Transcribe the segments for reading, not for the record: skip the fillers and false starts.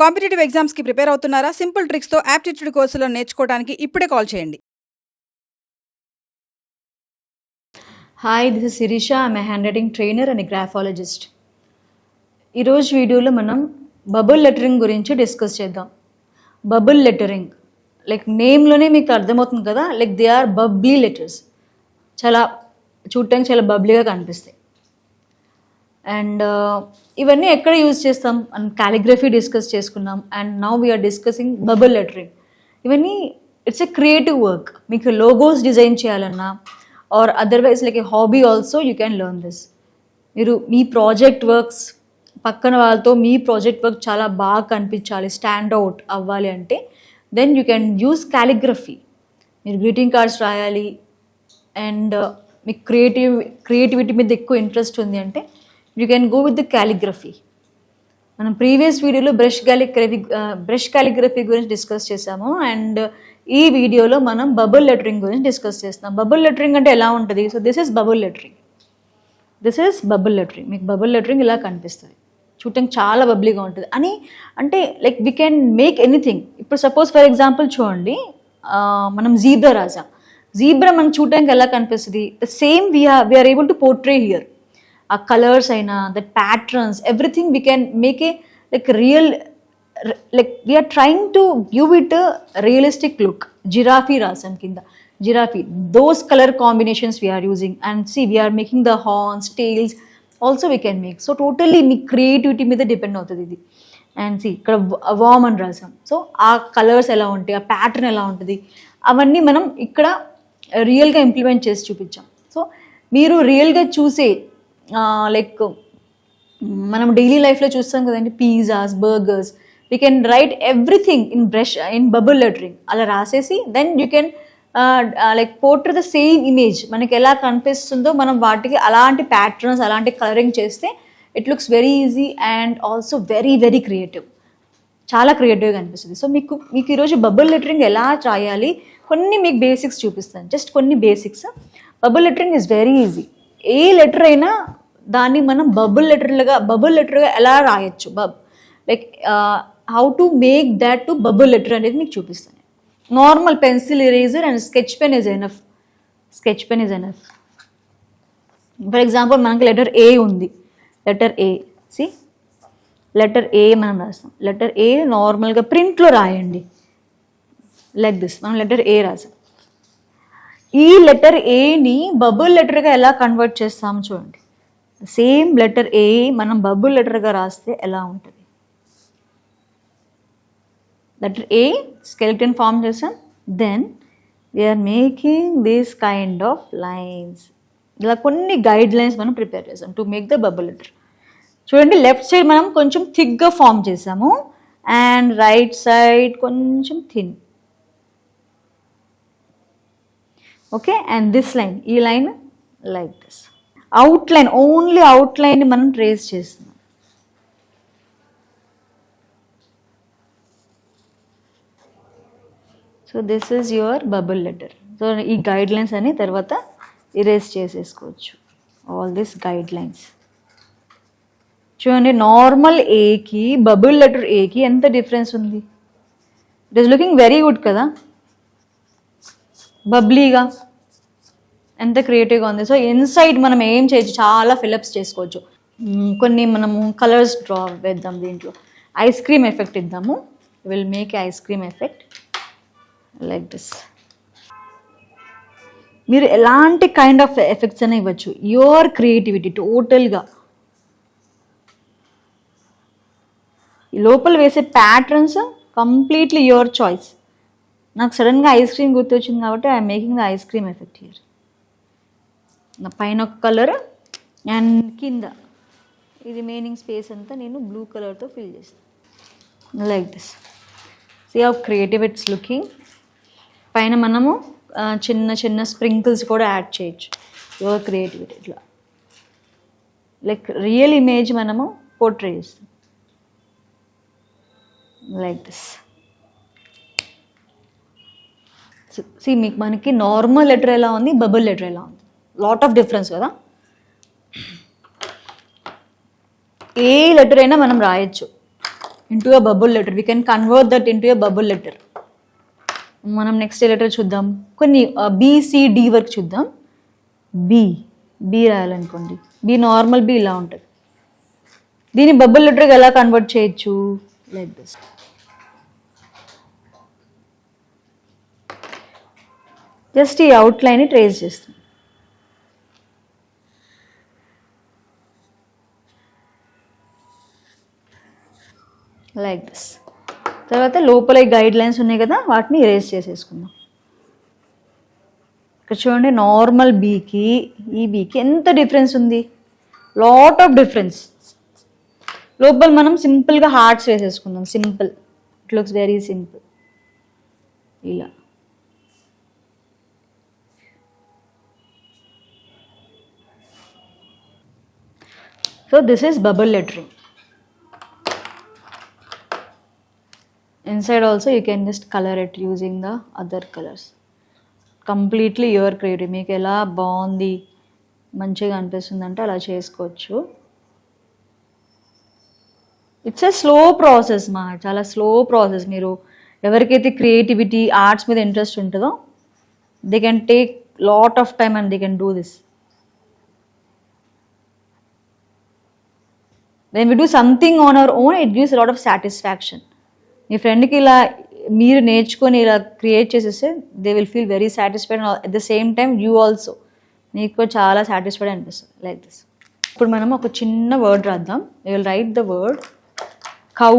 Competitive ఎగ్జామ్స్కి prepare అవుతున్నారా? Simple ట్రిక్స్తో aptitude కోర్సులో నేర్చుకోవడానికి ఇప్పుడే కాల్ చేయండి. Hi, this is Shirisha. I'm a handwriting trainer and graphologist. ఈరోజు వీడియోలో మనం బబుల్ లెటరింగ్ గురించి డిస్కస్ చేద్దాం. బబుల్ లెటరింగ్ లైక్ నేమ్లోనే మీకు అర్థమవుతుంది కదా, like they are bubbly letters. చాలా చూడటానికి చాలా బబ్లీగా కనిపిస్తాయి. అండ్ ఇవన్నీ ఎక్కడ యూజ్ చేస్తాం? అండ్ కాలిగ్రఫీ డిస్కస్ చేసుకున్నాం. And now we're discussing bubble lettering. ఇవన్నీ ఇట్స్ ఎ క్రియేటివ్ వర్క్. మీకు లోగోస్ డిజైన్ చేయాలన్నా or otherwise like a hobby also you can learn this. మీరు మీ ప్రాజెక్ట్ వర్క్స్ పక్కన వాళ్ళతో మీ ప్రాజెక్ట్ వర్క్ చాలా బాగా కనిపించాలి, స్టాండ్ అవుట్ అవ్వాలి అంటే then you can use calligraphy. మీరు గ్రీటింగ్ కార్డ్స్ రాయాలి అండ్ మీకు క్రియేటివిటీ మీద ఎక్కువ ఇంట్రెస్ట్ ఉంది అంటే you can go with the calligraphy. మనం ప్రీవియస్ వీడియోలో బ్రష్ కాలిగ్రఫీ గురించి డిస్కస్ చేసాము. అండ్ ఈ వీడియోలో మనం బబుల్ లెటరింగ్ గురించి డిస్కస్ చేస్తున్నాం. బబుల్ లెటరింగ్ అంటే ఎలా ఉంటుంది? So this is bubble lettering. మీకు బబుల్ లెటరింగ్ ఇలా కనిపిస్తుంది, చూడటానికి చాలా బబ్లీగా ఉంటుంది అని అంటే like we can make anything. ఇప్పుడు సపోజ్ ఫర్ ఎగ్జాంపుల్ చూడండి, మనం జీబ్రా రాసాం. జీబ్రా మనం చూడటానికి ఎలా కనిపిస్తుంది? The same we're able to portray here. ఆ కలర్స్ అయినా, that patterns, everything we can make a like real, like we're trying to give it realistic look. Giraffe రాసాం కింద, giraffe. Those colour combinations we're using and see we're making the horns, tails also we can make. So totally మీ creativity మీద depend అవుతుంది ఇది. And C ఇక్కడ వామ్ అని రాసాం. So ఆ కలర్స్ ఎలా ఉంటాయి, ఆ ప్యాటర్న్ ఎలా ఉంటుంది, అవన్నీ మనం ఇక్కడ రియల్గా ఇంప్లిమెంట్ చేసి చూపించాం. సో మీరు రియల్గా చూసే లైక్ మనం డైలీ లైఫ్లో చూస్తాం కదండి, pizzas, burgers. We can write everything in bubble lettering. అలా రాసేసి then you can like portray the same image. మనకి ఎలా కనిపిస్తుందో మనం వాటికి అలాంటి ప్యాటర్న్స్, అలాంటి కలరింగ్ చేస్తే it looks very easy and also very very creative. చాలా క్రియేటివ్గా అనిపిస్తుంది. సో మీకు ఈరోజు బబుల్ లెటరింగ్ ఎలా రాయాలి కొన్ని మీకు బేసిక్స్ చూపిస్తాను. జస్ట్ కొన్ని basics. Bubble lettering is very easy. A letter అయినా దాన్ని మనం బబుల్ లెటర్గా ఎలా రాయొచ్చు, like how to make that to bubble letter అనేది మీకు చూపిస్తాను. Normal pencil eraser and sketch pen is enough. For example మనకి లెటర్ ఏ ఉంది. లెటర్ ఏ మనం రాస్తాం. లెటర్ ఏ నార్మల్గా ప్రింట్లో రాయండి లైక్ దిస్. మనం లెటర్ ఏ రాసాం. ఈ లెటర్ ఏని బబుల్ లెటర్గా ఎలా కన్వర్ట్ చేస్తాము చూడండి. సేమ్ లెటర్ ఏ మనం బబుల్ లెటర్గా రాస్తే ఎలా ఉంటుంది? లెటర్ ఏ స్కెలిటన్ ఫామ్ చేసాం. Then we're making this kind of lines. ఇలా కొన్ని గైడ్ లైన్స్ మనం ప్రిపేర్ చేసాం to make the bubble letter. చూడండి, లెఫ్ట్ సైడ్ మనం కొంచెం థిక్గా ఫామ్ చేసాము అండ్ రైట్ సైడ్ కొంచెం thin. Okay, and this line, ఈ line like this. Outline, only outline మనం ట్రేస్ చేస్తున్నాం. So this is your bubble letter. So ఈ గైడ్ లైన్స్ అని తర్వాత ఇరేజ్ చేసేసుకోవచ్చు. All this guide lines. చూడండి, నార్మల్ ఏకి బబుల్ లెటర్ ఏకి ఎంత డిఫరెన్స్ ఉంది. It is looking very good కదా, బబ్లీగా, ఎంత క్రియేటివ్గా ఉంది. సో ఇన్సైడ్ మనం ఏం చేయొచ్చు, చాలా ఫిలప్స్ చేసుకోవచ్చు. కొన్ని మనము కలర్స్ డ్రా వేద్దాం. దీంట్లో ఐస్ క్రీమ్ ఎఫెక్ట్ ఇద్దాము. Will make ice cream effect like this. మీరు ఎలాంటి కైండ్ ఆఫ్ ఎఫెక్ట్స్ అయినా ఇవ్వచ్చు. యువర్ క్రియేటివిటీ టోటల్గా. లోపల వేసే ప్యాటర్న్స్ కంప్లీట్లీ యువర్ చాయిస్. నాకు సడన్గా ఐస్ క్రీమ్ గుర్తొచ్చింది కాబట్టి I'm making the ice cream effect here. నా పైన ఒక కలర్ అండ్ కింద ఈ రిమైనింగ్ స్పేస్ అంతా నేను బ్లూ కలర్తో ఫిల్ చేస్తాను like this. See how creative it's looking. పైన మనము చిన్న చిన్న స్ప్రింకిల్స్ కూడా యాడ్ చేయొచ్చు. Your creativity. ఇట్లా లైక్ రియల్ ఇమేజ్ మనము పోర్ట్రే చేస్తాం లైక్ దిస్. సి మీకు మనకి నార్మల్ లెటర్ ఎలా ఉంది, బబుల్ లెటర్ ఎలా ఉంది, లాట్ ఆఫ్ డిఫరెన్స్ కదా. ఏ లెటర్ అయినా మనం రాయొచ్చు. Into a bubble letter. We can convert that into a bubble letter. మనం నెక్స్ట్ లెటర్ చూద్దాం. కొన్ని బిసిడి వరకు చూద్దాం. బి రాయాలనుకోండి. బి నార్మల్ బి ఇలా ఉంటుంది. దీన్ని బబుల్ లెటర్కి ఎలా కన్వర్ట్ చేయొచ్చు? Like this. జస్ట్ ఈ అవుట్లైన్ని ట్రేస్ చేస్తాం. Like this. తర్వాత లోపల ఈ గైడ్ లైన్స్ ఉన్నాయి కదా, వాటిని ఎరేజ్ చేసేసుకుందాం. ఇక్కడ చూడండి, నార్మల్ బీకి ఈ బీకి ఎంత డిఫరెన్స్ ఉంది, లాట్ ఆఫ్ డిఫరెన్స్. లోపల మనం సింపుల్గా హార్ట్స్ వేసేసుకుందాం. Simple, it looks very simple. ఇలా so this is bubble lettering. Inside also you can just color it using the other colors. Completely your creativity. మీకు ఎలా బాగుంది, మంచిగా అనిపిస్తుంది అంటే అలా చేసుకోవచ్చు. ఇట్స్ ఎ స్లో ప్రాసెస్ చాలా స్లో ప్రాసెస్. మీరు ఎవరికైతే క్రియేటివిటీ ఆర్ట్స్ మీద ఇంట్రెస్ట్ ఉంటుందో they can take lot of time and they can do this. When we do something on our own, it gives a lot of satisfaction. మీ ఫ్రెండ్కి ఇలా మీరు నేర్చుకొని ఇలా క్రియేట్ చేసేస్తే they will feel very satisfied. At the same time you also, మీకు చాలా satisfied అనిపిస్తుంది. Like this. ఇప్పుడు మనం ఒక చిన్న వర్డ్ రాద్దాం. You will write the word cow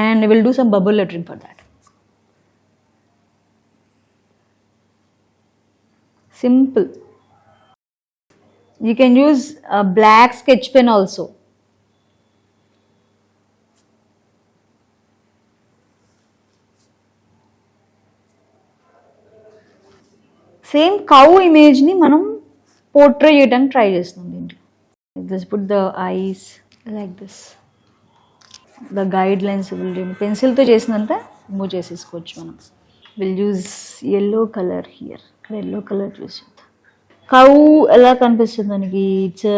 and will do some bubble lettering for that. Simple. You can use black sketch pen also. Same cow ఇమేజ్ని మనం పోర్ట్రే చేయడానికి ట్రై చేస్తున్నాం దీంట్లో. This put the ice like this. The guide lines పెన్సిల్తో చేసినంత move చేసేసుకోవచ్చు మనం. Will use yellow colour here. ఇక్కడ ఎల్లో కలర్ చూసి కౌ ఎలా కనిపిస్తుంది మనకి. ఇట్స్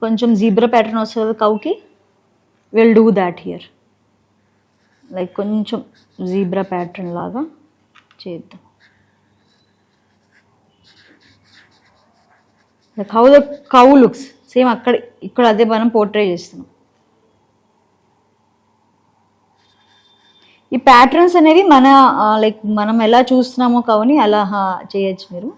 కొంచెం జీబ్రా ప్యాటర్న్ వస్తుంది కదా కౌకి. Will do that here. Like కొంచెం జీబ్రా ప్యాటర్న్ లాగా చేద్దాం. How the cow looks same ఇక్కడ అదే మనం పోర్ట్రే చేస్తున్నాం. ఈ ప్యాటర్న్స్ అనేవి మన లైక్ మనం ఎలా చూస్తున్నామో కౌని అలా చేయొచ్చు మీరు.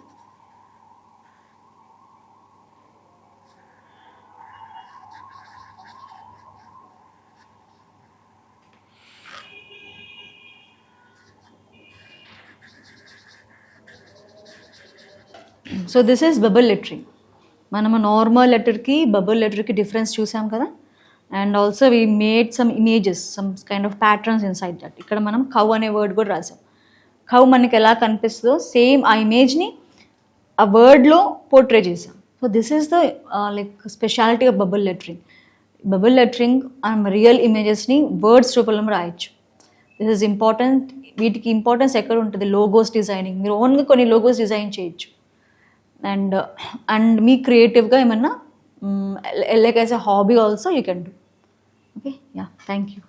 So this is bubble lettering. మనము నార్మల్ లెటర్కి బబుల్ లెటర్కి డిఫరెన్స్ చూసాం కదా. And also we made some images, some kind of patterns inside that. ఇక్కడ మనం కౌ అనే వర్డ్ కూడా రాసాం. కౌ మనకి ఎలా కనిపిస్తుందో సేమ్ ఆ ఇమేజ్ని ఆ వర్డ్లో పోర్ట్రే చేసాం. So this is the like speciality of bubble lettering. Bubble lettering real ఇమేజెస్ని వర్డ్స్ రూపంలో రాయొచ్చు. This is important. వీటికి ఇంపార్టెన్స్ ఎక్కడ ఉంటుంది? Logos designing. మీరు ఓన్గా కొన్ని లోగోస్ డిజైన్ చేయొచ్చు. అండ్ మీ క్రియేటివ్గా ఏమన్నా like as a hobby also you can do. Okay, yeah, thank you.